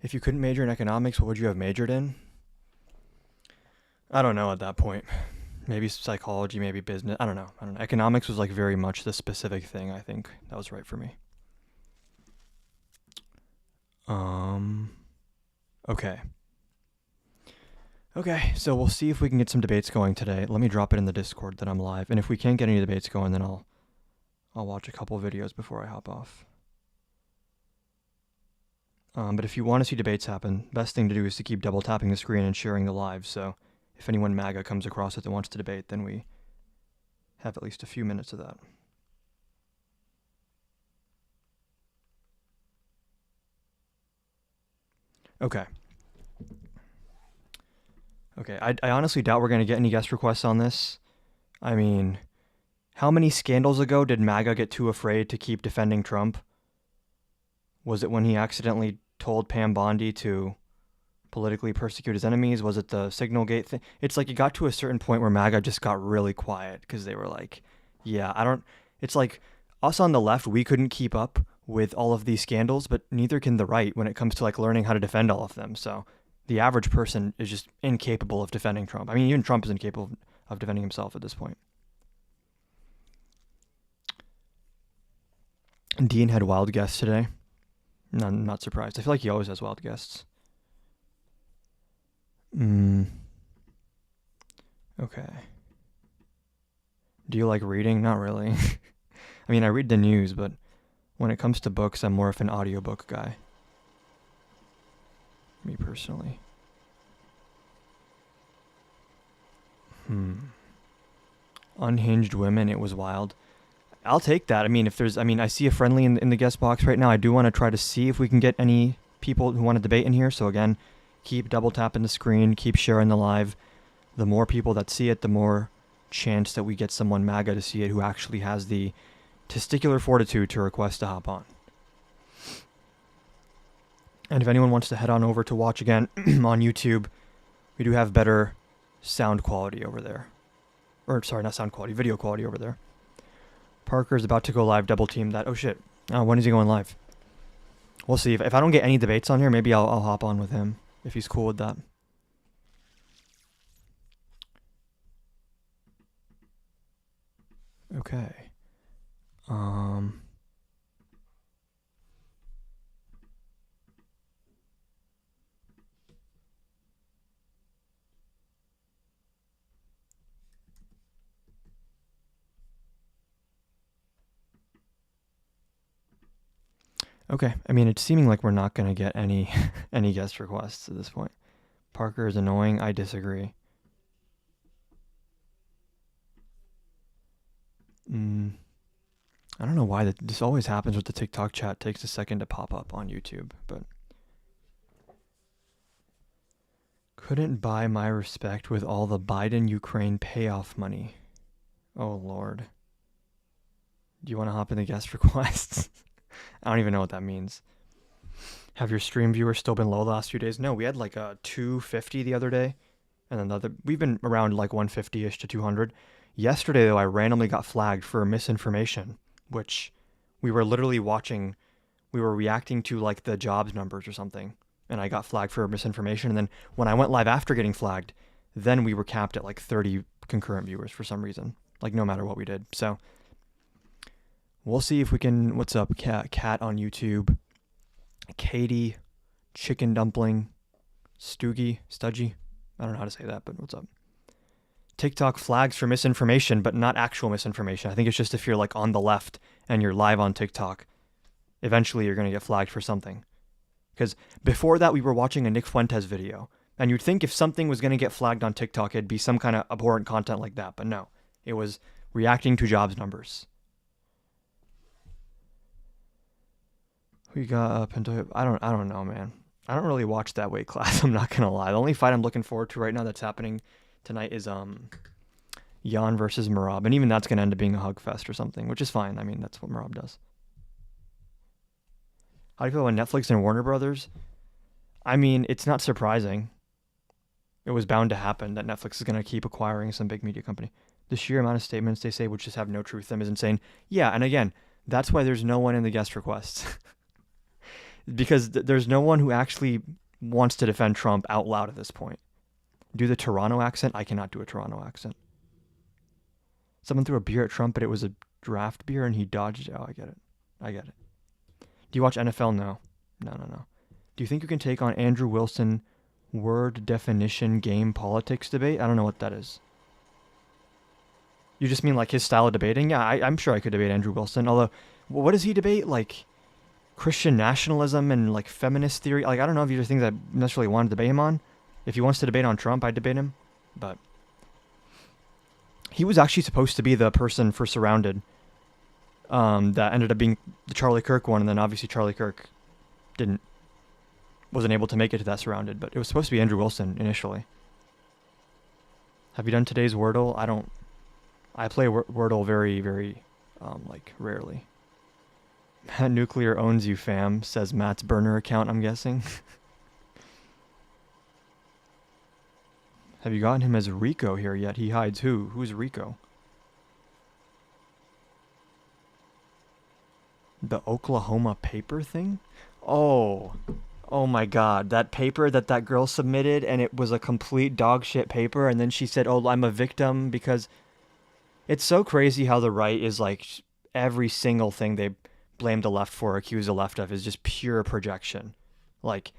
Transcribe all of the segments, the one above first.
If you couldn't major in economics, what would you have majored in? I don't know at that point. Maybe psychology, maybe business. I don't know. Economics was like very much the specific thing. I think that was right for me. Um. Okay. Okay. So we'll see if we can get some debates going today. Let me drop it in the Discord that I'm live, and if we can't get any debates going, then I'll watch a couple videos before I hop off. But if you want to see debates happen, best thing to do is to keep double tapping the screen and sharing the live. So if anyone MAGA comes across it that wants to debate, then we have at least a few minutes of that. Okay. Okay, I honestly doubt we're going to get any guest requests on this. I mean, how many scandals ago did MAGA get too afraid to keep defending Trump? Was it when he accidentally told Pam Bondi to politically persecute his enemies? Was it the Signalgate thing? It's like it got to a certain point where MAGA just got really quiet because they were like, yeah, I don't. It's like us on the left, we couldn't keep up with all of these scandals, but neither can the right when it comes to like learning how to defend all of them. So the average person is just incapable of defending Trump. I mean, even Trump is incapable of defending himself at this point. Dean had wild guests today. No, I'm not surprised. I feel like he always has wild guests. Okay. Do you like reading? Not really. I mean, I read the news, but when it comes to books, I'm more of an audiobook guy. Me personally. Unhinged women, it was wild. I'll take that. I mean, I see a friendly in the guest box right now. I do want to try to see if we can get any people who want to debate in here. So again, keep double tapping the screen, keep sharing the live. The more people that see it, the more chance that we get someone MAGA to see it who actually has the testicular fortitude to request to hop on. And if anyone wants to head on over to watch again on YouTube, we do have better sound quality over there. Or, sorry, not sound quality, video quality over there. Parker's about to go live, double team that. Oh, shit. Oh, when is he going live? We'll see. If I don't get any debates on here, maybe I'll hop on with him, if he's cool with that. Okay. Okay. I mean, it's seeming like we're not going to get any any guest requests at this point. Parker is annoying. I disagree. I don't know why this always happens with the TikTok chat. It takes a second to pop up on YouTube, but couldn't buy my respect with all the Biden-Ukraine payoff money. Oh, Lord. Do you want to hop in the guest requests? I don't even know what that means. Have your stream viewers still been low the last few days? No, we had like a 250 the other day. And then we've been around like 150-ish to 200. Yesterday, though, I randomly got flagged for misinformation, which we were literally watching. We were reacting to like the jobs numbers or something. And I got flagged for misinformation. And then when I went live after getting flagged, then we were capped at like 30 concurrent viewers for some reason. Like no matter what we did. So we'll see if we can. What's up, Cat on YouTube? Katie, Chicken Dumpling, Stoogie, Studgy. I don't know how to say that, but what's up? TikTok flags for misinformation, but not actual misinformation. I think it's just if you're like on the left and you're live on TikTok, eventually you're going to get flagged for something. Because before that, we were watching a Nick Fuentes video. And you'd think if something was going to get flagged on TikTok, it'd be some kind of abhorrent content like that. But no, it was reacting to jobs numbers. We got Pinto. I don't know, man. I don't really watch that weight class. I'm not gonna lie. The only fight I'm looking forward to right now that's happening tonight is Jan versus Marab, and even that's gonna end up being a hug fest or something, which is fine. I mean, that's what Marab does. How do you feel about Netflix and Warner Brothers? I mean, it's not surprising. It was bound to happen that Netflix is gonna keep acquiring some big media company. The sheer amount of statements they say which just have no truth to them is insane. Yeah, and again, that's why there's no one in the guest requests. because there's no one who actually wants to defend Trump out loud at this point. Do the Toronto accent? I cannot do a Toronto accent. Someone threw a beer at Trump, but it was a draft beer and he dodged it. Oh, I get it. Do you watch NFL? No. Do you think you can take on Andrew Wilson word definition game politics debate? I don't know what that is. You just mean like his style of debating? Yeah, I'm sure I could debate Andrew Wilson. Although, what does he debate? Like Christian nationalism and like feminist theory? Like, I don't know if these are things I necessarily want to debate him on. If he wants to debate on Trump, I'd debate him. But he was actually supposed to be the person for Surrounded that ended up being the Charlie Kirk one. And then obviously Charlie Kirk wasn't able to make it to that Surrounded. But it was supposed to be Andrew Wilson initially. Have you done today's Wordle? I play Wordle very, very, rarely. Matt Nuclear owns you, fam, says Matt's burner account, I'm guessing. Have you gotten him as Rico here yet? He hides who? Who's Rico? The Oklahoma paper thing? Oh my God. That paper that girl submitted, and it was a complete dog shit paper, and then she said, oh, I'm a victim because... It's so crazy how the right is like every single thing they blame the left for, accuse the left of, is just pure projection. Like,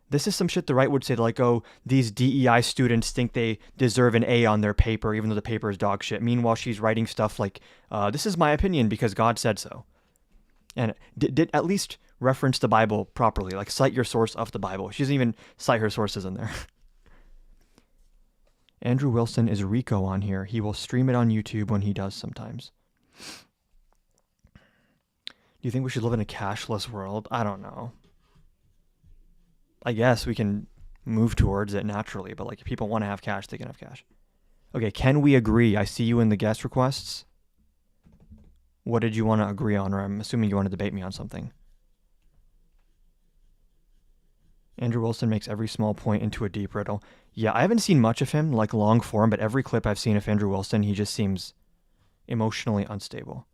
this is some shit the right would say, like, oh, these DEI students think they deserve an A on their paper, even though the paper is dog shit. Meanwhile, she's writing stuff like, this is my opinion because God said so. And did at least reference the Bible properly, like cite your source of the Bible. She doesn't even cite her sources in there. Andrew Wilson is Rico on here. He will stream it on YouTube when he does sometimes. Do you think we should live in a cashless world? I don't know. I guess we can move towards it naturally, but like if people want to have cash, they can have cash. Okay, can we agree? I see you in the guest requests. What did you want to agree on? Or I'm assuming you want to debate me on something. Andrew Wilson makes every small point into a deep riddle. Yeah, I haven't seen much of him, like long form, but every clip I've seen of Andrew Wilson, he just seems emotionally unstable.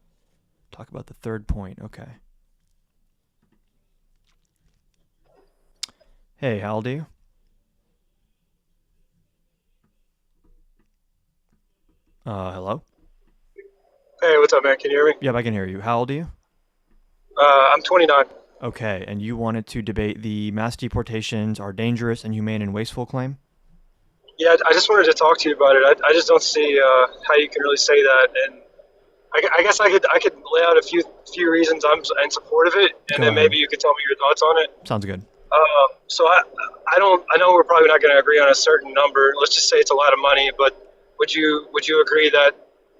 Talk about the third point. Okay. Hey, how old are you? Hello? Hey, what's up, man? Can you hear me? Yep, I can hear you. How old are you? I'm 29. Okay, and you wanted to debate the mass deportations are dangerous, inhumane, and wasteful claim? Yeah, I just wanted to talk to you about it. I just don't see how you can really say that, and I guess I could lay out a few reasons I'm in support of it, and Go then ahead. maybe you could tell me your thoughts on it. Sounds good. So I know we're probably not going to agree on a certain number. Let's just say it's a lot of money, but would you agree that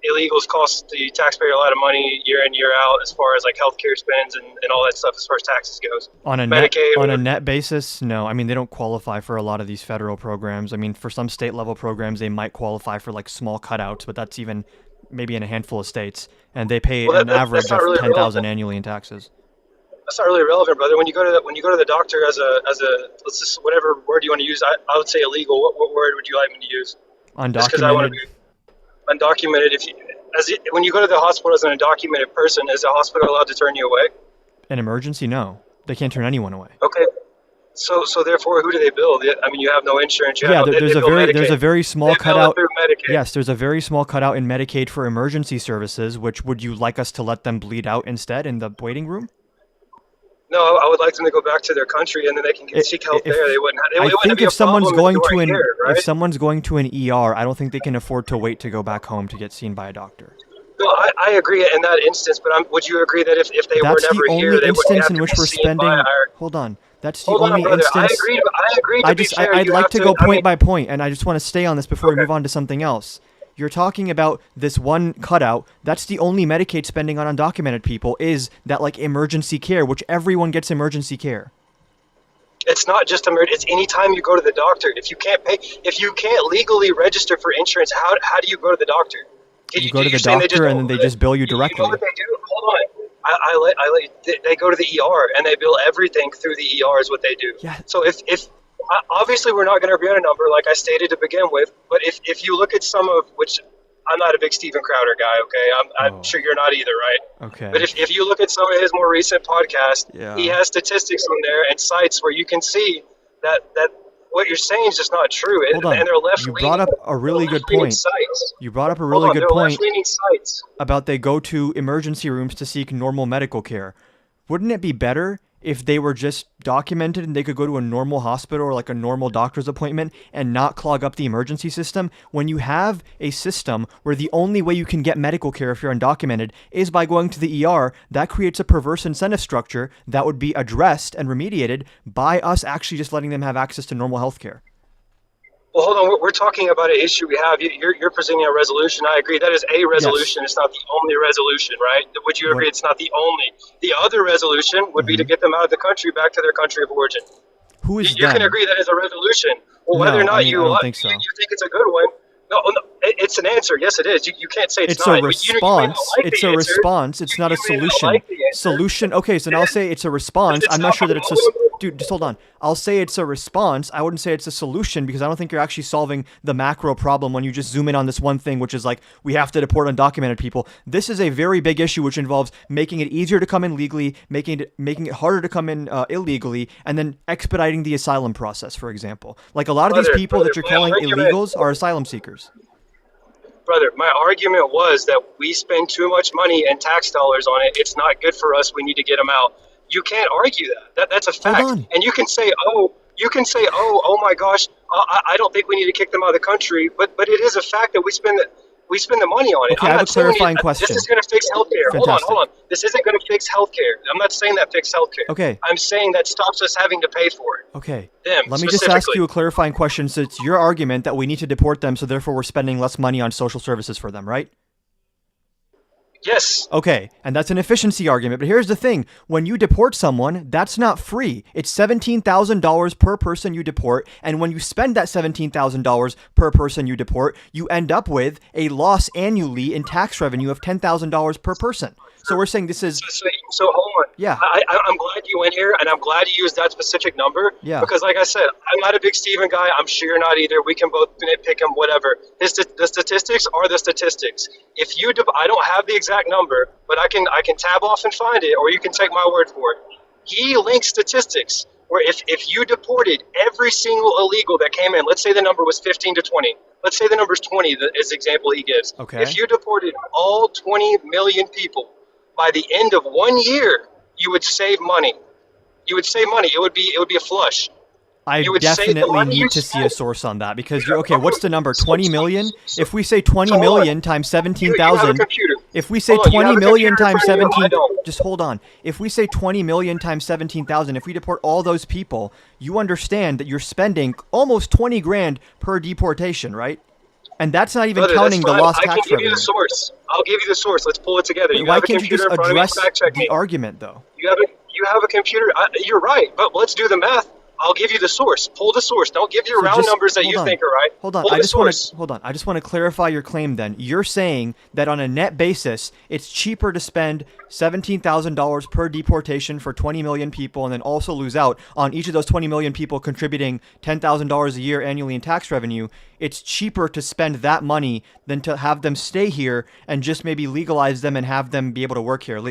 illegals cost the taxpayer a lot of money year in, year out, as far as like healthcare spends and all that stuff as far as taxes goes? On a net basis, no. I mean, they don't qualify for a lot of these federal programs. I mean, for some state level programs, they might qualify for like small cutouts, but that's even maybe in a handful of states, and they pay an average of really $10,000 annually in taxes. That's not really relevant, brother. When you go to the doctor as a let's just whatever word you want to use, I would say illegal. What word would you like me to use? Just because I want to be undocumented. When you go to the hospital as an undocumented person, is the hospital allowed to turn you away? An emergency? No. They can't turn anyone away. Okay. So therefore, who do they bill? I mean, you have no insurance. There's a very small cutout. Medicaid. Yes, there's a very small cutout in Medicaid for emergency services. Which would you like us to let them bleed out instead in the waiting room? No, I would like them to go back to their country and then they can seek help there. They wouldn't. I think if someone's going to right? if someone's going to an ER, I don't think they can afford to wait to go back home to get seen by a doctor. No, I agree in that instance, but would you agree that if they were never here, they wouldn't have to be seen by our... Hold on. That's the only instance. I agree. I'd like to go point by point, and I just want to stay on this before we move on to something else. You're talking about this one cutout. That's the only Medicaid spending on undocumented people is that like emergency care, which everyone gets emergency care. It's not just emergency. It's any time you go to the doctor. If you can't legally register for insurance, how do you go to the doctor? You go to the doctor and then they just bill you directly. You know what they do? Hold on. They go to the ER and they bill everything through the ER is what they do. Yeah. So if obviously we're not going to agree on a number like I stated to begin with, but if you look at some of which I'm not a big Steven Crowder guy. Okay, I'm sure you're not either, right? Okay. But if you look at some of his more recent podcasts, Yeah. he has statistics on there and sites where you can see that what you're saying is just not true. Hold on. And they're left. You brought up a really good point. Sites. You brought up a really good point sites. about they go to emergency rooms to seek normal medical care. Wouldn't it be better if they were just documented and they could go to a normal hospital or like a normal doctor's appointment and not clog up the emergency system? When you have a system where the only way you can get medical care if you're undocumented is by going to the ER, that creates a perverse incentive structure that would be addressed and remediated by us actually just letting them have access to normal health care. Well, hold on. We're talking about an issue we have. You're presenting a resolution. I agree. That is a resolution. Yes. It's not the only resolution, right? Would you agree it's not the only? The other resolution would be to get them out of the country, back to their country of origin. Who is You can agree that is a resolution. Well, whether or not I don't think so. You think it's a good one. No, it's an answer. Yes, it is. You can't say it's not. It's a response. It's a response. It's not a solution. Solution. Okay, so now I'll say it's a response. I'm not sure that it's a... Dude, just hold on. I'll say it's a response. I wouldn't say it's a solution because I don't think you're actually solving the macro problem when you just zoom in on this one thing, which is like, we have to deport undocumented people. This is a very big issue which involves making it easier to come in legally, making it harder to come in illegally, and then expediting the asylum process, for example. Like a lot of these people that you're calling illegals are asylum seekers. Brother, my argument was that we spend too much money and tax dollars on it. It's not good for us. We need to get them out. You can't argue that. That's a fact. And you can say, oh my gosh, I don't think we need to kick them out of the country. But it is a fact that we spend the money on it. Okay, I have a clarifying question. This is going to fix healthcare. Fantastic. Hold on. This isn't going to fix healthcare. I'm not saying that fixes healthcare. Okay. I'm saying that stops us having to pay for it. Okay. Let me just ask you a clarifying question. So it's your argument that we need to deport them, so therefore we're spending less money on social services for them, right? Yes. Okay, and that's an efficiency argument, but here's the thing. When you deport someone, that's not free. It's $17,000 per person you deport, and when you spend that $17,000 per person you deport, you end up with a loss annually in tax revenue of $10,000 per person. So we're saying this is... So hold on. Yeah. I'm glad you went here, and I'm glad you used that specific number. Yeah. Because like I said, I'm not a big Steven guy. I'm sure you're not either. We can both nitpick him, whatever. The statistics are the statistics. If you... I don't have the exact number, but I can tab off and find it, or you can take my word for it. He links statistics where if you deported every single illegal that came in, let's say the number was 15 to 20. Let's say the number is 20, as the example he gives. Okay. If you deported all 20 million people, by the end of 1 year, you would save money. You would save money. It would be a flush. I definitely need to see a source on that because you're okay. What's the number? 20 million? If we say 20 million times 17,000, if we say 20 million times 17, just hold on. If we say 20 million times 17,000, if we deport all those people, you understand that you're spending almost 20 grand per deportation, right? And that's not even counting the lost tax revenue. I can give you the source. I'll give you the source. Let's pull it together. Why can't you just address the argument, though? You have a computer. You're right, but let's do the math. I'll give you the source. Pull the source. Don't give you round numbers that you think are right. Hold on. I just want to clarify your claim then. You're saying that on a net basis, it's cheaper to spend $17,000 per deportation for 20 million people and then also lose out on each of those 20 million people contributing $10,000 a year annually in tax revenue. It's cheaper to spend that money than to have them stay here and just maybe legalize them and have them be able to work here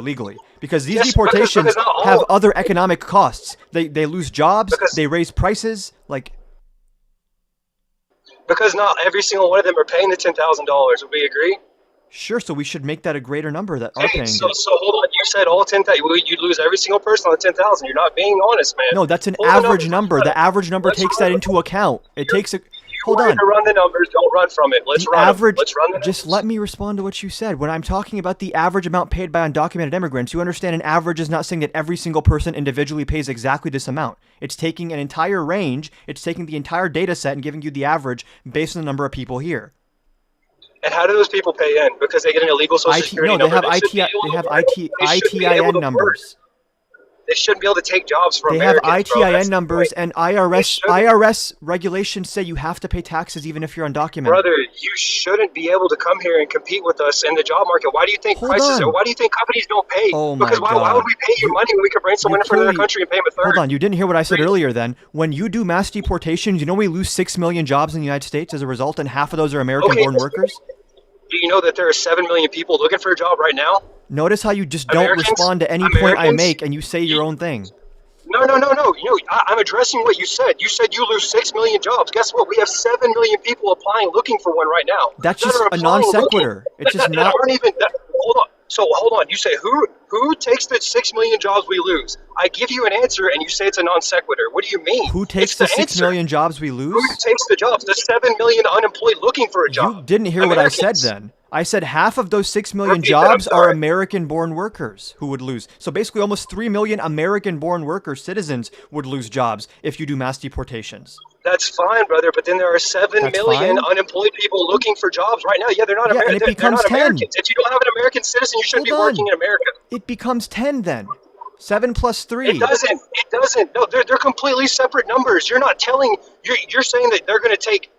legally, because these deportations have other economic costs. They lose jobs, they raise prices, because not every single one of them are paying the $10,000. Would we agree? Sure. So we should make that a greater number that are paying. So hold on. You said all 10,000. You'd lose every single person on the 10,000. You're not being honest, man. No, that's an average number. The average number takes that into account. It takes a. Hold on. To run the numbers, don't run from it. Let's run the numbers. Just let me respond to what you said. When I'm talking about the average amount paid by undocumented immigrants, you understand an average is not saying that every single person individually pays exactly this amount. It's taking an entire range. It's taking the entire data set and giving you the average based on the number of people here. And how do those people pay in? Because they get an illegal social security number. No, they have ITIN numbers. They shouldn't be able to take jobs from Americans. They have ITIN numbers, and IRS regulations say you have to pay taxes even if you're undocumented. Brother, you shouldn't be able to come here and compete with us in the job market. Why do you think why do you think companies don't pay? Oh because why would we pay you money when we could bring someone in from another country and pay them a third? Hold on, you didn't hear what I said earlier then. When you do mass deportations, you know we lose 6 million jobs in the United States as a result, and half of those are American-born workers? Do you know that there are 7 million people looking for a job right now? Notice how you just don't respond to any point I make and you say your own thing. No. I'm addressing what you said. You said you lose 6 million jobs. Guess what? We have 7 million people applying, looking for one right now. That's just a non sequitur. It's just not. Hold on. You say who takes the 6 million jobs we lose? I give you an answer, and you say it's a non sequitur. What do you mean? Who takes the 6 million jobs we lose? Who takes the jobs? The 7 million unemployed looking for a job. You didn't hear what I said then. I said half of those 6 million jobs are American-born workers who would lose. So basically almost 3 million American-born workers, citizens, would lose jobs if you do mass deportations. That's fine, brother, but then there are 7 million unemployed people looking for jobs right now. Yeah, they're not Americans. And it becomes 10. Americans. If you don't have an American citizen, you shouldn't be working in America. It becomes 10 then. 7 plus 3. It doesn't. No, they're completely separate numbers. You're not telling. You're saying that they're going to take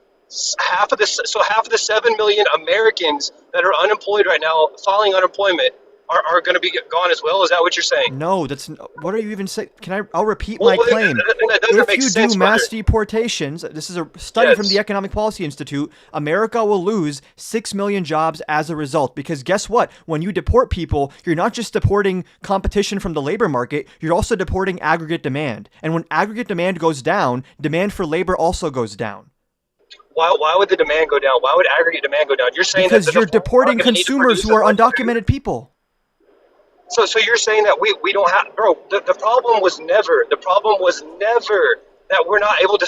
half of the 7 million Americans that are unemployed right now, filing unemployment, are going to be gone as well. Is that what you're saying? No, that's what are you even saying? I'll repeat my claim. If you do mass deportations, this is a study from the Economic Policy Institute, America will lose 6 million jobs as a result. Because guess what? When you deport people, you're not just deporting competition from the labor market, you're also deporting aggregate demand. And when aggregate demand goes down, demand for labor also goes down. Why would the demand go down? Why would aggregate demand go down? You're saying because you're deporting consumers who are undocumented people. So you're saying that we don't have, bro, the problem was never that we're not able to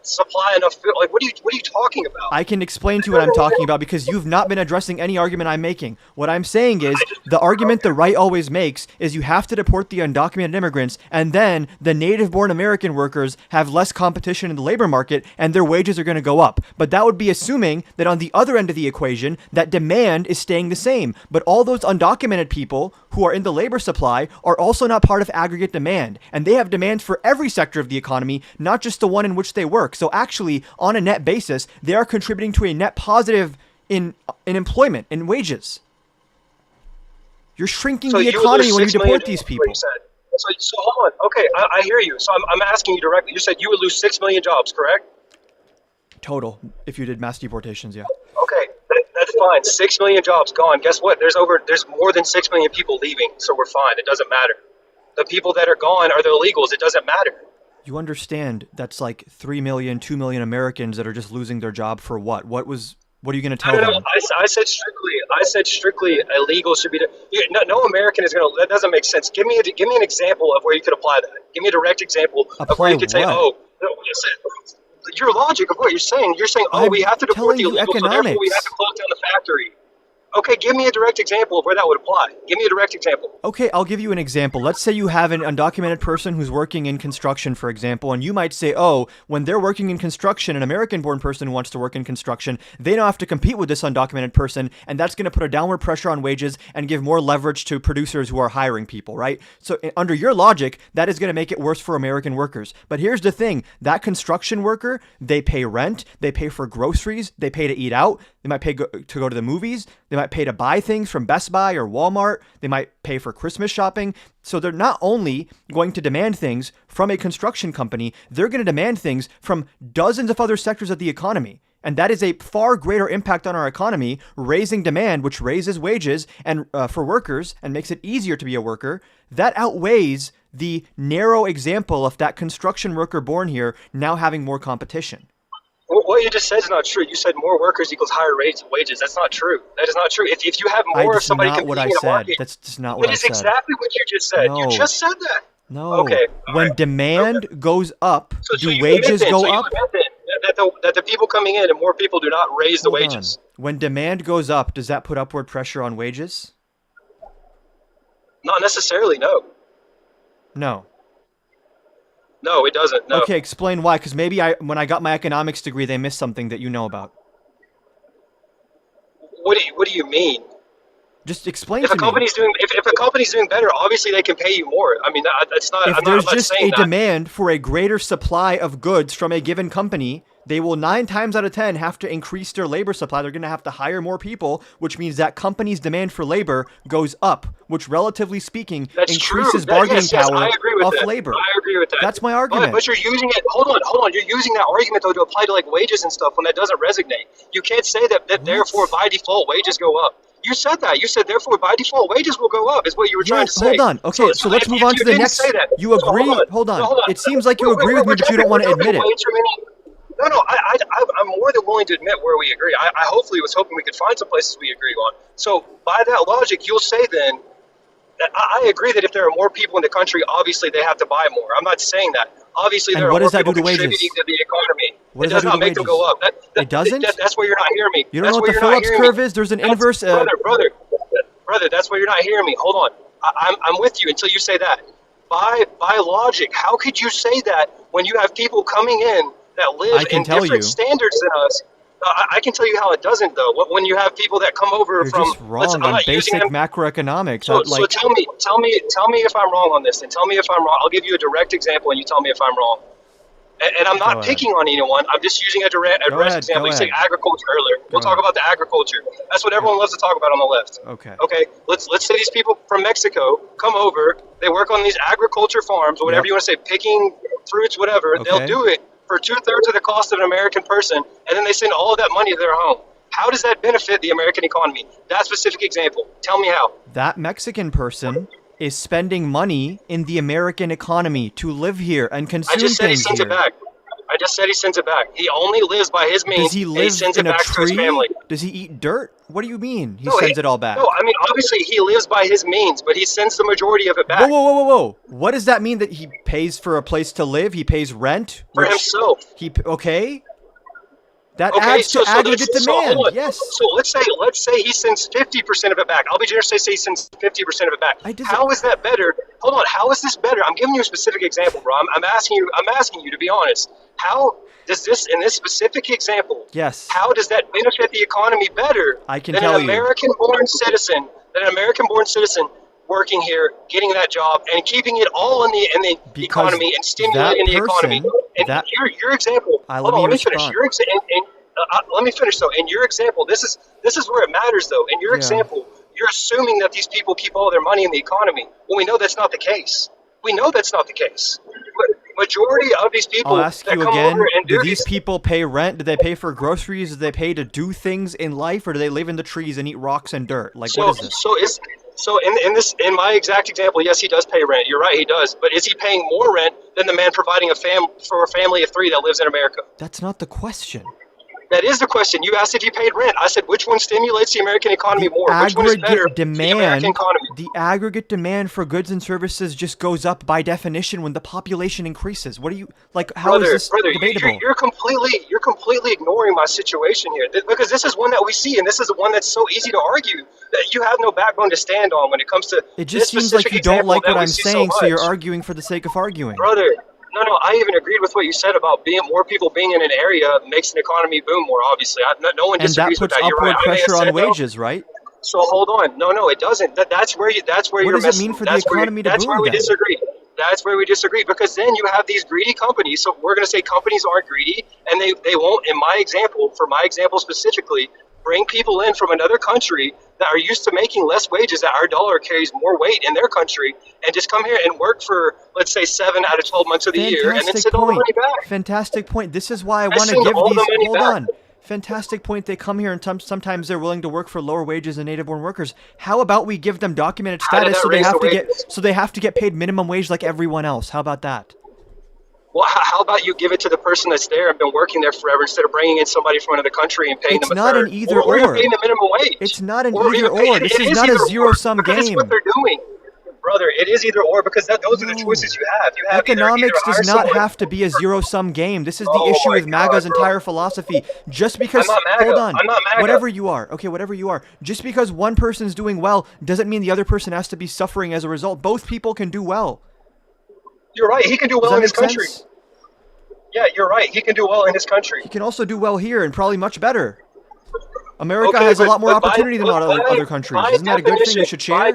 supply enough food. Like, what are you talking about? I can explain to you what I'm talking about because you've not been addressing any argument I'm making. What I'm saying is the argument the right always makes is you have to deport the undocumented immigrants and then the native-born American workers have less competition in the labor market and their wages are going to go up. But that would be assuming that on the other end of the equation, that demand is staying the same. But all those undocumented people who are in the labor supply are also not part of aggregate demand. And they have demand for every sector of the economy, not just the one in which they work. So actually, on a net basis, they are contributing to a net positive in employment, in wages. You're shrinking the economy when you deport these people. So hold on. Okay, I hear you. So I'm asking you directly. You said you would lose 6 million jobs, correct? Total, if you did mass deportations, yeah. Okay, that's fine. 6 million jobs gone. Guess what? There's more than 6 million people leaving, so we're fine. It doesn't matter. The people that are gone are the illegals. It doesn't matter. You understand that's like 3 million, 2 million Americans that are just losing their job for what? What are you going to tell them? I said strictly illegals should be. No American is going to. That doesn't make sense. Give me an example of where you could apply that. Give me a direct example of where you could say, oh, your logic of what you're saying. You're saying, oh, we have to deport the illegals, so therefore we have to close down the factory. Okay, give me a direct example of where that would apply. Give me a direct example. Okay, I'll give you an example. Let's say you have an undocumented person who's working in construction, for example, and you might say, oh, when they're working in construction, an American-born person who wants to work in construction, they don't have to compete with this undocumented person, and that's going to put a downward pressure on wages and give more leverage to producers who are hiring people, right? So under your logic, that is going to make it worse for American workers. But here's the thing. That construction worker, they pay rent, they pay for groceries, they pay to eat out, they might pay to go to the movies, they might pay to buy things from Best Buy or Walmart. They might pay for Christmas shopping. So they're not only going to demand things from a construction company, they're going to demand things from dozens of other sectors of the economy. And that is a far greater impact on our economy, raising demand, which raises wages and for workers and makes it easier to be a worker. That outweighs the narrow example of that construction worker born here now having more competition. What you just said is not true. You said more workers equals higher rates of wages. That's not true. That is not true. If you have more of somebody competing in a market, that's just not what I said. That is exactly what you just said. No. You just said that. No. Okay. When demand goes up, do wages go up? That the people coming in and more people do not raise the wages. When demand goes up, does that put upward pressure on wages? Not necessarily, no. No. No, it doesn't. No. Okay, explain why. Because maybe when I got my economics degree, they missed something that you know about. What do you mean? Just explain if a company's doing better, obviously they can pay you more. I mean, that's not. If there's just a demand for a greater supply of goods from a given company, they will 9 times out of 10 have to increase their labor supply. They're going to have to hire more people, which means that company's demand for labor goes up, which relatively speaking increases bargaining power of labor. I agree disagree with that. That's my argument. But you're using it. Hold on. You're using that argument though to apply to like wages and stuff when that doesn't resonate. You can't say that therefore by default wages go up. You said that. You said therefore by default wages will go up. Is what you were trying to say. Hold on. Okay, so let's move on to the next. You agree? Hold on. It seems like you agree with me, but you don't want to admit it. No. I'm more than willing to admit where we agree. I hopefully was hoping we could find some places we agree on. So by that logic, you'll say then that I agree that if there are more people in the country, obviously they have to buy more. I'm not saying that. Obviously, there are more people contributing to the economy. It does not make them go up. It doesn't? That's where you're not hearing me. You don't know what the Phillips curve is? There's an inverse. Brother, that's where you're not hearing me. Hold on. I'm with you until you say that. By logic, how could you say that when you have people coming in that live in different standards than us? I can tell you how it doesn't, though. When you have people that come over from, just wrong on basic macroeconomics. So tell me if I'm wrong on this, and tell me if I'm wrong. I'll give you a direct example, and you tell me if I'm wrong. And I'm not picking on anyone. I'm just using a direct example. You said agriculture earlier. We'll talk about the agriculture. That's what everyone loves to talk about on the left. Okay. Let's say these people from Mexico come over. They work on these agriculture farms, or whatever you want to say, picking fruits, whatever. Okay. They'll do it for 2/3 of the cost of an American person, and then they send all of that money to their home. How does that benefit the American economy? That specific example. Tell me how. That Mexican person is spending money in the American economy to live here and consume things here. I just said he sends it back. I just said he sends it back. He only lives by his means. Does he live he sends in it back a tree? To his family. Does he eat dirt? What do you mean? He sends it all back. No, I mean, obviously he lives by his means, but he sends the majority of it back. Whoa. What does that mean that he pays for a place to live? He pays rent? For himself. Okay. That adds to aggregate demand. Yes. So let's say he sends 50% of it back. I'll be generous to say he sends 50% of it back. How is that better? Hold on. How is this better? I'm giving you a specific example, bro. I'm asking you to be honest. How does this, in this specific example, yes, how does that benefit the economy better than an American-born citizen working here, getting that job, and keeping it all in the economy and stimulating the economy? And your example. Let me finish. Let me finish though. In your example, this is where it matters though. In your example, you're assuming that these people keep all their money in the economy. Well, we know that's not the case. Majority of these people I'll ask that you come again, over and do these people pay rent? Do they pay for groceries? Do they pay to do things in life, or do they live in the trees and eat rocks and dirt? Like, what is this? So in my exact example, yes, he does pay rent. You're right, he does. But is he paying more rent than the man providing for a family of 3 that lives in America? That's not the question. That is the question. You asked if he paid rent. I said, which one stimulates the American economy more? Which one is better for the American economy? The aggregate demand for goods and services just goes up by definition when the population increases. What do you like? How is this debatable? You're completely ignoring my situation here, because this is one that we see, and this is the one that's so easy to argue that you have no backbone to stand on when it comes to. It just seems like you don't like what I'm saying, so you're arguing for the sake of arguing, brother. No, I even agreed with what you said about more people being in an area makes an economy boom more, obviously. No one disagrees with that. And that puts upward pressure on wages, right? So hold on. No, it doesn't. That's where you're messing. What does it mean for the economy to boom? That's where we disagree. That's where we disagree, because then you have these greedy companies. So we're going to say companies aren't greedy, and they won't, for my example specifically, bring people in from another country that are used to making less wages, that our dollar carries more weight in their country, and just come here and work for, let's say, 7 out of 12 months of the year, and then send all the money back. Fantastic point. This is why I want to give these. Hold on. Fantastic point. They come here and sometimes they're willing to work for lower wages than native-born workers. How about we give them documented status so they have to get paid minimum wage like everyone else? How about that? Well, how about you give it to the person that's there and been working there forever instead of bringing in somebody from another country and paying them a third? It's not an either-or. Or paying the minimum wage. It's not an either-or. This is not a zero-sum game. It's what they're doing. Brother, it is either-or, because those are the choices you have. Economics does not have to be a zero-sum game. This is the issue with MAGA's entire philosophy. Just because... I'm not MAGA. Hold on. I'm not MAGA. Whatever you are. Okay, whatever you are. Just because one person's doing well doesn't mean the other person has to be suffering as a result. Both people can do well. You're right. He can do well in his country. Yeah, you're right. He can do well in his country. He can also do well here, and probably much better. America has a lot more opportunity than other countries. Isn't that a good thing we should share?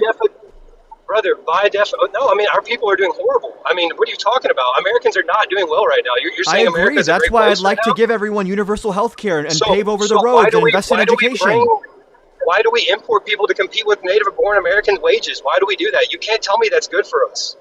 Brother, no, I mean, our people are doing horrible. I mean, what are you talking about? Americans are not doing well right now. You're saying America's a great place right now? That's why I'd like to give everyone universal health care and pave over the roads and invest in education. Why do we import people to compete with native-born American wages? Why do we do that? You can't tell me that's good for us.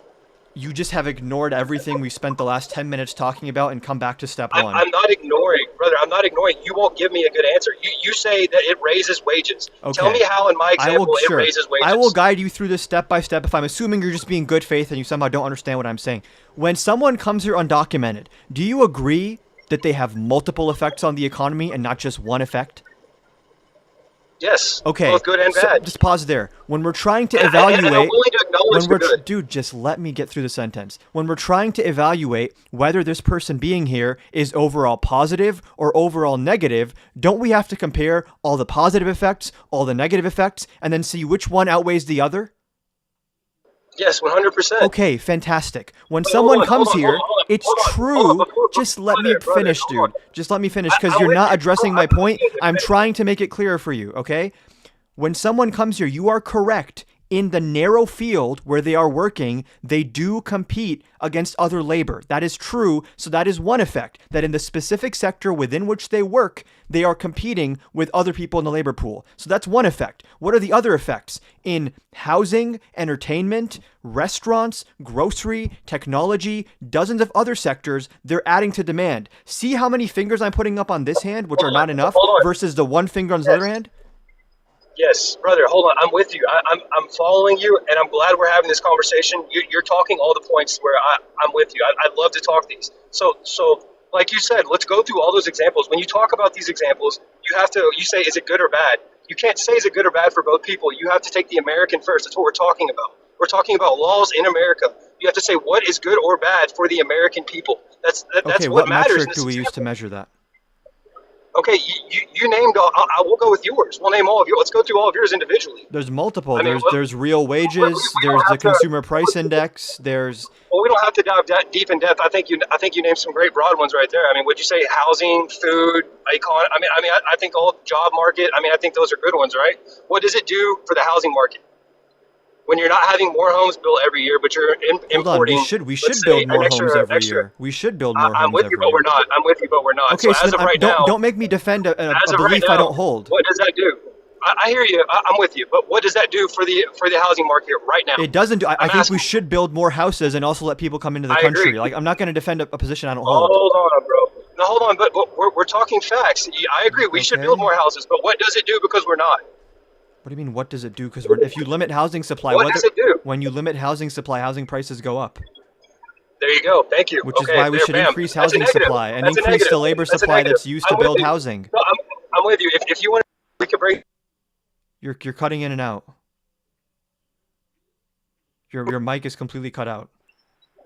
You just have ignored everything we spent the last 10 minutes talking about and come back to step one. I'm not ignoring, brother. I'm not ignoring. You won't give me a good answer. You say that it raises wages. Okay. Tell me how in my example it raises wages. I will guide you through this step by step if I'm assuming you're just being good faith and you somehow don't understand what I'm saying. When someone comes here undocumented, do you agree that they have multiple effects on the economy and not just one effect? Yes. Okay. Both good and bad. Just pause there. When we're trying to evaluate, and I'm willing to acknowledge the good. Dude, just let me get through the sentence. When we're trying to evaluate whether this person being here is overall positive or overall negative, don't we have to compare all the positive effects, all the negative effects, and then see which one outweighs the other? Yes, 100%. Okay, fantastic. When someone comes here, it's true. Just let me finish, dude. Just let me finish, because you're not addressing my point. I'm trying to make it clearer for you, okay? When someone comes here, you are correct. In the narrow field where they are working, they do compete against other labor. That is true. So that is one effect, that in the specific sector within which they work, they are competing with other people in the labor pool. So that's one effect. What are the other effects? In housing, entertainment, restaurants, grocery, technology, dozens of other sectors, they're adding to demand. See how many fingers I'm putting up on this hand, which are not enough, versus the one finger on this other hand? Yes, brother, hold on. I'm with you. I'm following you, and I'm glad we're having this conversation. You're talking all the points where I'm with you. I'd love to talk these. So, like you said, let's go through all those examples. When you talk about these examples, you say, is it good or bad? You can't say is it good or bad for both people. You have to take the American first. That's what we're talking about. We're talking about laws in America. You have to say what is good or bad for the American people. That's okay, what matters. Metric do we use to measure that? Okay, you named all. I will go with yours. We'll name all of yours. Let's go through all of yours individually. There's multiple. There's real wages. There's the consumer price index. There's. Well, we don't have to dive deep in depth. I think you named some great broad ones right there. I mean, would you say housing, food, econ? I think all job market. I think those are good ones, right? What does it do for the housing market? When you're not having more homes built every year, but you're importing. Hold on, we should build more homes every year. We should build more homes every year. I'm with you, but we're not. I'm with you, but we're not. Okay, so as of right now, don't make me defend a belief I don't hold. What does that do? I hear you. I'm with you, but what does that do for the housing market right now? It doesn't do. I think we should build more houses and also let people come into the country. Agree. Like, I'm not going to defend a position I don't hold. Hold on, bro. No, hold on, but we're talking facts. I agree. We should build more houses, but what does it do because we're not? What do you mean, what does it do? Because if you limit housing supply, what does it do? When you limit housing supply, housing prices go up. There you go. Thank you. Which is why we should increase housing supply and increase the labor supply that's used to build housing. No, I'm with you. If you want, we could bring. You're cutting in and out. Your mic is completely cut out.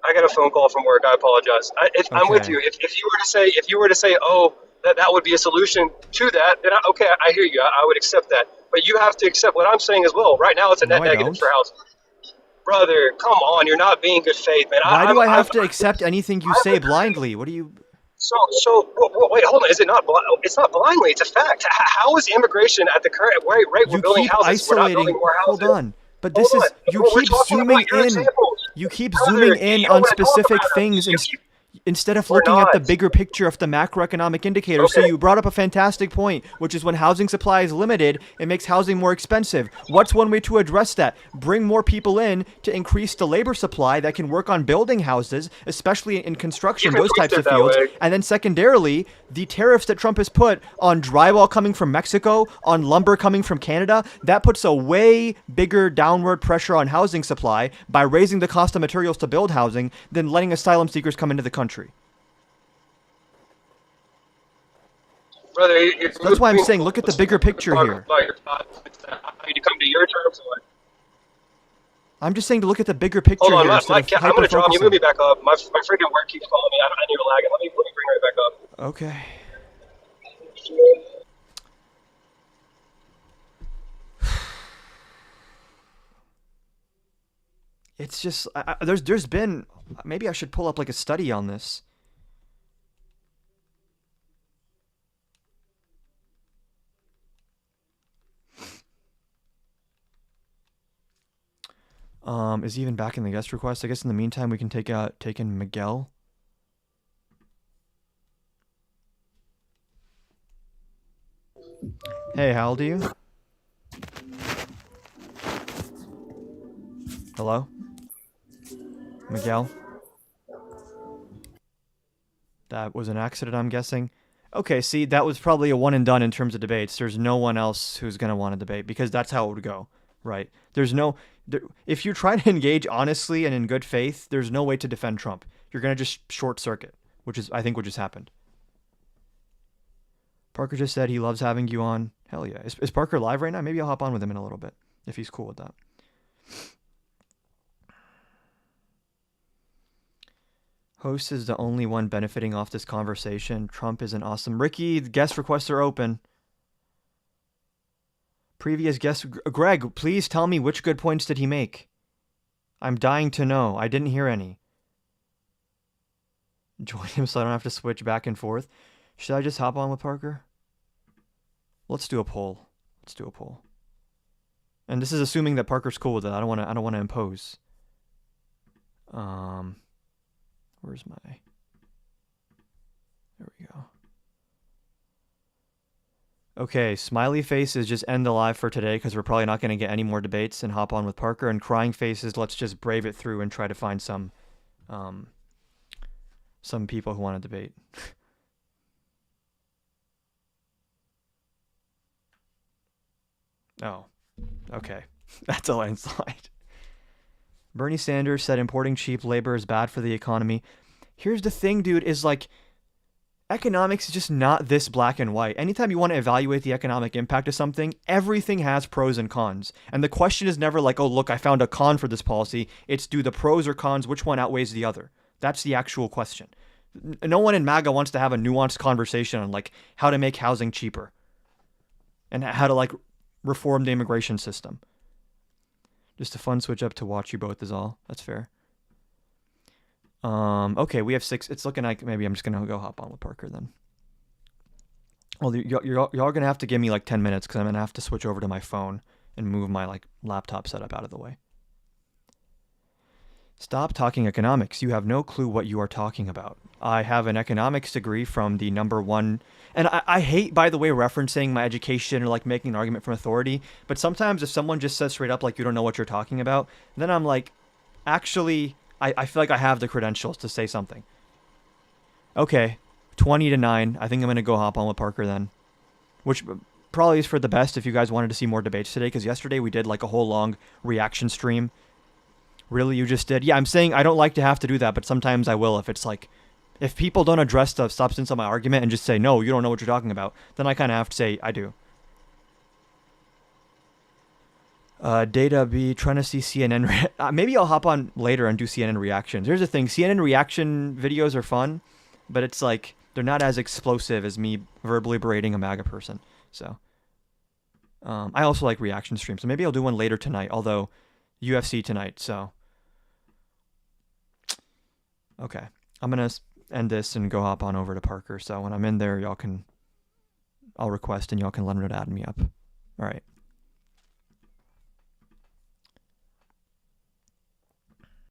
I got a phone call from work. I apologize. I'm with you. If you were to say, oh, that would be a solution to that, then I hear you. I would accept that. But you have to accept what I'm saying as well. Right now, it's a net negative for housing. Brother, come on. You're not being good faith, man. Why do I have to accept anything you say blindly? What do you... So wait, hold on. Is it not? It's not blindly. It's a fact. How is immigration at the current rate we're building houses? We're not building more houses. Hold on. But this is... You keep zooming in. You keep zooming in on specific things instead of looking at the bigger picture of the macroeconomic indicators. So you brought up a fantastic point, which is when housing supply is limited, it makes housing more expensive. What's one way to address that? Bring more people in to increase the labor supply that can work on building houses, especially in construction, those types of fields. And then secondarily, the tariffs that Trump has put on drywall coming from Mexico, on lumber coming from Canada, that puts a way bigger downward pressure on housing supply by raising the cost of materials to build housing than letting asylum seekers come into the country. Brother, that's why I'm saying look at the bigger picture here. I need to come to your terms. I'm just saying to look at the bigger picture here. Hold on, I'm going to drop you. Move me back up. My freaking work keeps calling me. I need to lag it. Let me bring right back up. Okay. It's just there's been, maybe I should pull up like a study on this. Is he even back in the guest request? I guess in the meantime we can take in Miguel. Hey, how old are you? Hello? Miguel? That was an accident, I'm guessing. Okay, see, that was probably a one and done in terms of debates. There's no one else who's going to want to debate because that's how it would go, right? If you try to engage honestly and in good faith, there's no way to defend Trump. You're going to just short circuit, which is, I think, what just happened. Parker just said he loves having you on. Hell yeah. Is Parker live right now? Maybe I'll hop on with him in a little bit if he's cool with that. Host is the only one benefiting off this conversation. Trump isn't awesome. Ricky, the guest requests are open. Previous guest, Greg, please tell me which good points did he make? I'm dying to know. I didn't hear any. Join him so I don't have to switch back and forth. Should I just hop on with Parker? Let's do a poll. And this is assuming that Parker's cool with it. I don't want to impose. Where's my... There we go. Okay, smiley faces, just end the live for today because we're probably not going to get any more debates and hop on with Parker. And crying faces, let's just brave it through and try to find some people who want to debate. Oh, okay. That's a landslide. Bernie Sanders said importing cheap labor is bad for the economy. Here's the thing, dude, is like economics is just not this black and white. Anytime you want to evaluate the economic impact of something, everything has pros and cons. And the question is never like, oh, look, I found a con for this policy. It's do the pros or cons, which one outweighs the other? That's the actual question. No one in MAGA wants to have a nuanced conversation on like how to make housing cheaper and how to like reform the immigration system. Just a fun switch up to watch you both is all. That's fair. Okay, we have 6. It's looking like maybe I'm just going to go hop on with Parker then. Well, you're going to have to give me like 10 minutes because I'm going to have to switch over to my phone and move my like laptop setup out of the way. Stop talking economics. You have no clue what you are talking about. I have an economics degree from the number one... And I hate, by the way, referencing my education or like making an argument from authority. But sometimes if someone just says straight up like you don't know what you're talking about, then I'm like, actually, I feel like I have the credentials to say something. Okay, 20-9. I think I'm going to go hop on with Parker then. Which probably is for the best if you guys wanted to see more debates today. Because yesterday we did like a whole long reaction stream. Really, you just did? Yeah, I'm saying I don't like to have to do that, but sometimes I will if it's like... If people don't address the substance of my argument and just say, no, you don't know what you're talking about, then I kind of have to say, I do. Data B, trying to see CNN. Maybe I'll hop on later and do CNN reactions. Here's the thing. CNN reaction videos are fun, but it's like, they're not as explosive as me verbally berating a MAGA person. So, I also like reaction streams. So maybe I'll do one later tonight, although UFC tonight, so. Okay. I'm going to end this and go hop on over to Parker. So when I'm in there, I'll request and y'all can let him know to add me up. All right.